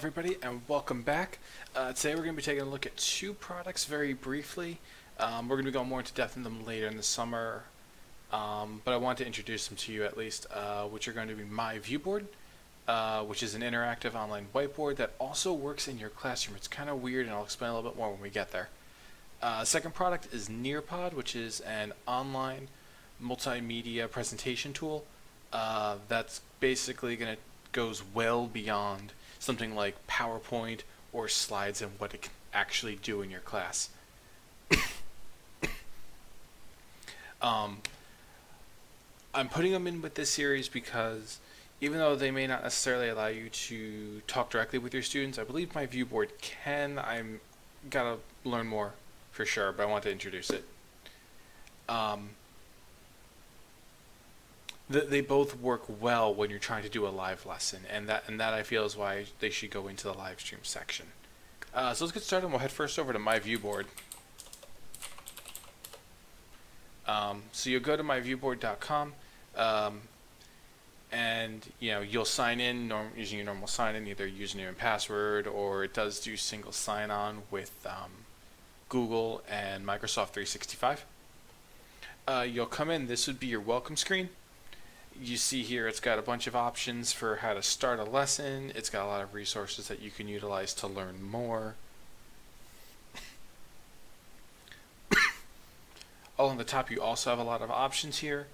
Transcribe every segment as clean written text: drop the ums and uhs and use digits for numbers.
everybody, and welcome back. Today we're going to be taking a look at two products very briefly. We're going to be going more into depth in them later in the summer, but I want to introduce them to you at least, which are going to be MyViewBoard, which is an interactive online whiteboard that also works in your classroom. It's kind of weird, and I'll explain a little bit more when we get there. Second product is Nearpod, which is an online multimedia presentation tool that's basically going to goes well beyond something like PowerPoint or slides and what it can actually do in your class. I'm putting them in with this series because even though they may not necessarily allow you to talk directly with your students, I believe MyViewBoard can. I'm gotta learn more for sure, but I want to introduce it. They both work well when you're trying to do a live lesson, and that I feel is why they should go into the live stream section. So let's get started, and we'll head first over to MyViewBoard. So you'll go to myviewboard.com, and you'll sign in using your normal sign-in, either username and password, or it does do single sign-on with Google and Microsoft 365. You'll come in. This would be your welcome screen. You see here it's got a bunch of options for how to start a lesson. It's got a lot of resources that you can utilize to learn more. Along the top you also have a lot of options here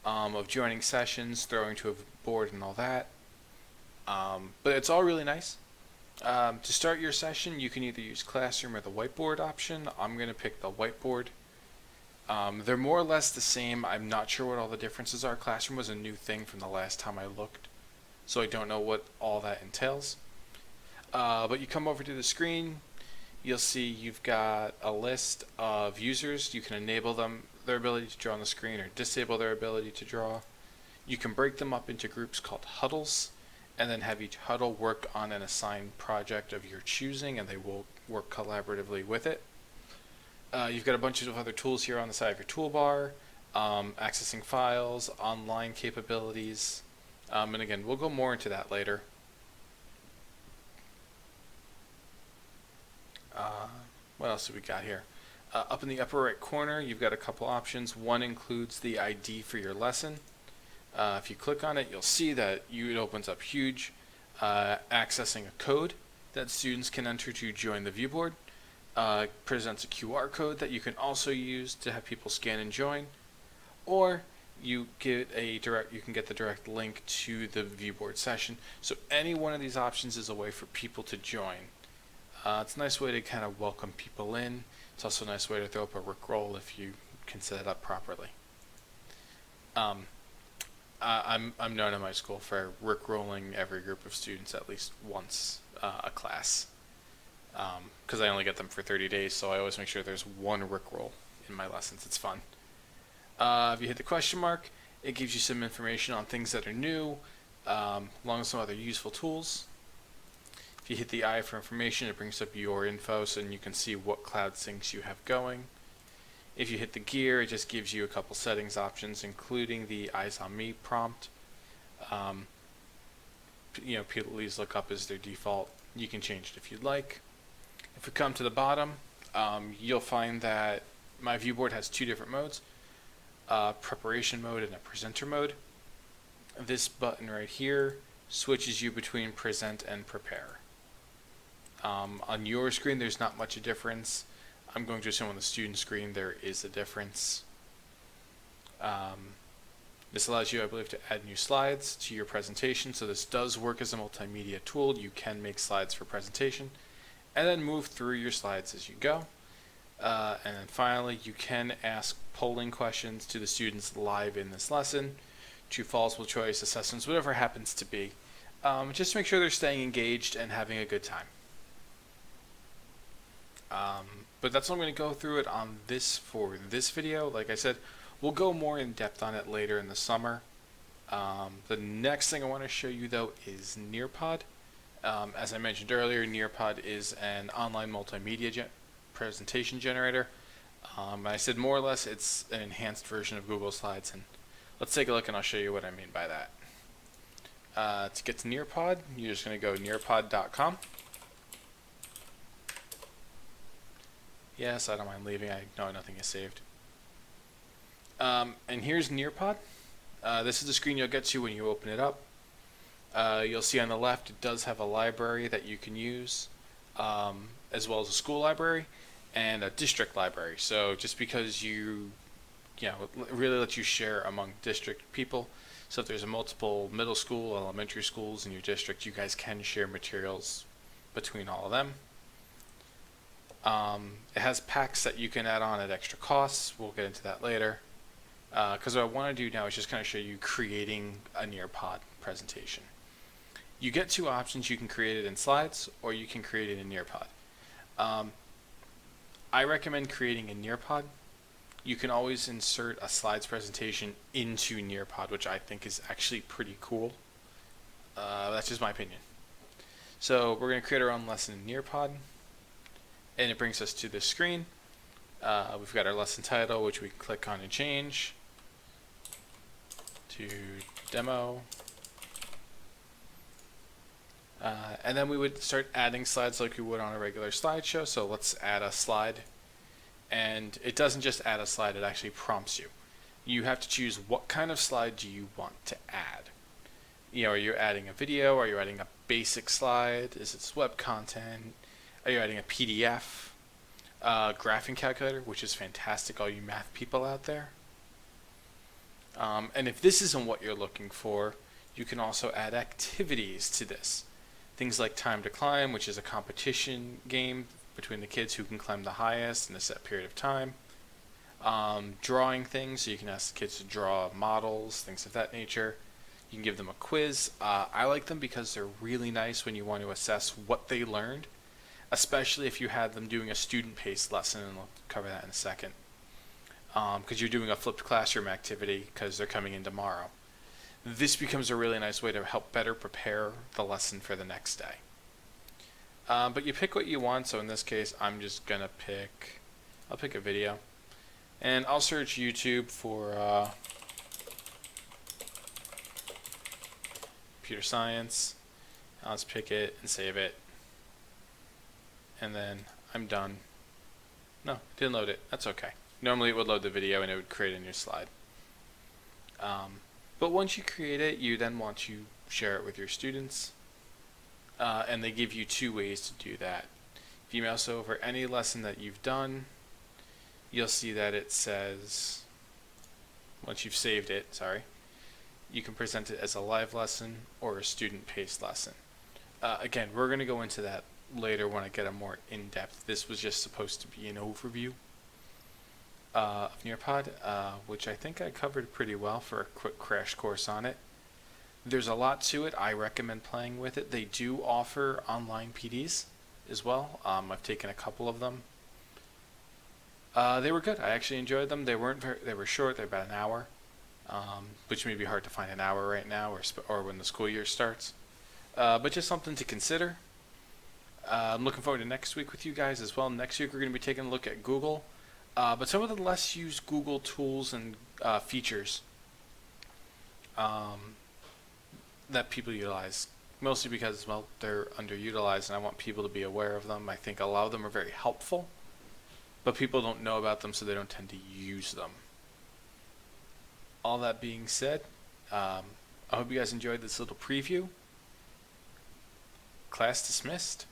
of joining sessions, throwing to a board and all that. But it's all really nice. To start your session you can either use Classroom or the whiteboard option. I'm going to pick the whiteboard. They're more or less the same. I'm not sure what all the differences are. Classroom was a new thing from the last time I looked, so I don't know what all that entails. But you come over to the screen, you'll see you've got a list of users. You can enable their ability to draw on the screen or disable their ability to draw. You can break them up into groups called huddles, and then have each huddle work on an assigned project of your choosing, and they will work collaboratively with it. You've got a bunch of other tools here on the side of your toolbar, accessing files, online capabilities, and again, we'll go more into that later. What else do we got here? Up in the upper right corner, you've got a couple options. One includes the ID for your lesson. If you click on it, you'll see that it opens up huge, accessing a code that students can enter to join the viewboard. Presents a QR code that you can also use to have people scan and join, or you can get the direct link to the viewboard session. So any one of these options is a way for people to join. It's a nice way to kind of welcome people in. It's also a nice way to throw up a Rickroll if you can set it up properly. I'm known in my school for Rickrolling every group of students at least once a class. Because I only get them for 30 days, so I always make sure there's one Rickroll in my lessons. It's fun. If you hit the question mark, it gives you some information on things that are new, along with some other useful tools. If you hit the I for information, it brings up your info, so you can see what cloud syncs you have going. If you hit the gear, it just gives you a couple settings options, including the Eyes on Me prompt. Please look up as their default. You can change it if you'd like. If we come to the bottom, you'll find that MyViewBoard has two different modes, preparation mode and a presenter mode. This button right here switches you between present and prepare. On your screen, there's not much a difference. I'm going to assume on the student screen there is a difference. This allows you, I believe, to add new slides to your presentation. So this does work as a multimedia tool. You can make slides for presentation and then move through your slides as you go. And then finally, you can ask polling questions to the students live in this lesson, true, false, multiple choice assessments, whatever happens to be, just to make sure they're staying engaged and having a good time. But that's what I'm going to go through it on for this video. Like I said, we'll go more in depth on it later in the summer. The next thing I want to show you though is Nearpod. As I mentioned earlier, Nearpod is an online multimedia presentation generator. I said more or less it's an enhanced version of Google Slides, and let's take a look and I'll show you what I mean by that. To get to Nearpod, you're just going to go nearpod.com. Yes, I don't mind leaving. I know nothing is saved. And here's Nearpod. This is the screen you'll get to when you open it up. You'll see on the left it does have a library that you can use, as well as a school library and a district library. So just because you know, it really lets you share among district people. So if there's a multiple middle school, elementary schools in your district, you guys can share materials between all of them. It has packs that you can add on at extra costs. We'll get into that later. Because what I want to do now is just kind of show you creating a Nearpod presentation. You get two options. You can create it in slides, or you can create it in Nearpod. I recommend creating a Nearpod. You can always insert a slides presentation into Nearpod, which I think is actually pretty cool. That's just my opinion. So we're going to create our own lesson in Nearpod, and it brings us to this screen. We've got our lesson title, which we can click on and change to demo. And then we would start adding slides like we would on a regular slideshow. So let's add a slide. And it doesn't just add a slide, it actually prompts you. You have to choose what kind of slide do you want to add. You know, are you adding a video? Are you adding a basic slide? Is it web content? Are you adding a PDF? Graphing calculator, which is fantastic, all you math people out there. And if this isn't what you're looking for, you can also add activities to this. Things like time to climb, which is a competition game between the kids who can climb the highest in a set period of time. Drawing things, so you can ask the kids to draw models, things of that nature. You can give them a quiz. I like them because they're really nice when you want to assess what they learned, especially if you had them doing a student-paced lesson, and we'll cover that in a second. Because you're doing a flipped classroom activity because they're coming in tomorrow. This becomes a really nice way to help better prepare the lesson for the next day. But you pick what you want, so in this case I'm just gonna I'll pick a video, and I'll search YouTube for computer science. Let's pick it and save it, and then I'm done. No, it didn't load it. That's okay. Normally it would load the video and it would create a new slide. But once you create it, you then want to share it with your students. And they give you two ways to do that. If you mouse over any lesson that you've done, you'll see that it says, once you've saved it, you can present it as a live lesson or a student-paced lesson. Again, we're going to go into that later when I get a more in-depth. This was just supposed to be an overview of Nearpod, which I think I covered pretty well for a quick crash course on it. There's a lot to it. I recommend playing with it. They do offer online PDs as well. I've taken a couple of them. They were good. I actually enjoyed them. They were short. They're about an hour, which may be hard to find an hour right now, or when the school year starts. But just something to consider. I'm looking forward to next week with you guys as well. Next week we're going to be taking a look at Google, but some of the less used Google tools and features that people utilize, mostly because, well, they're underutilized and I want people to be aware of them. I think a lot of them are very helpful, but people don't know about them, so they don't tend to use them. All that being said, I hope you guys enjoyed this little preview. Class dismissed.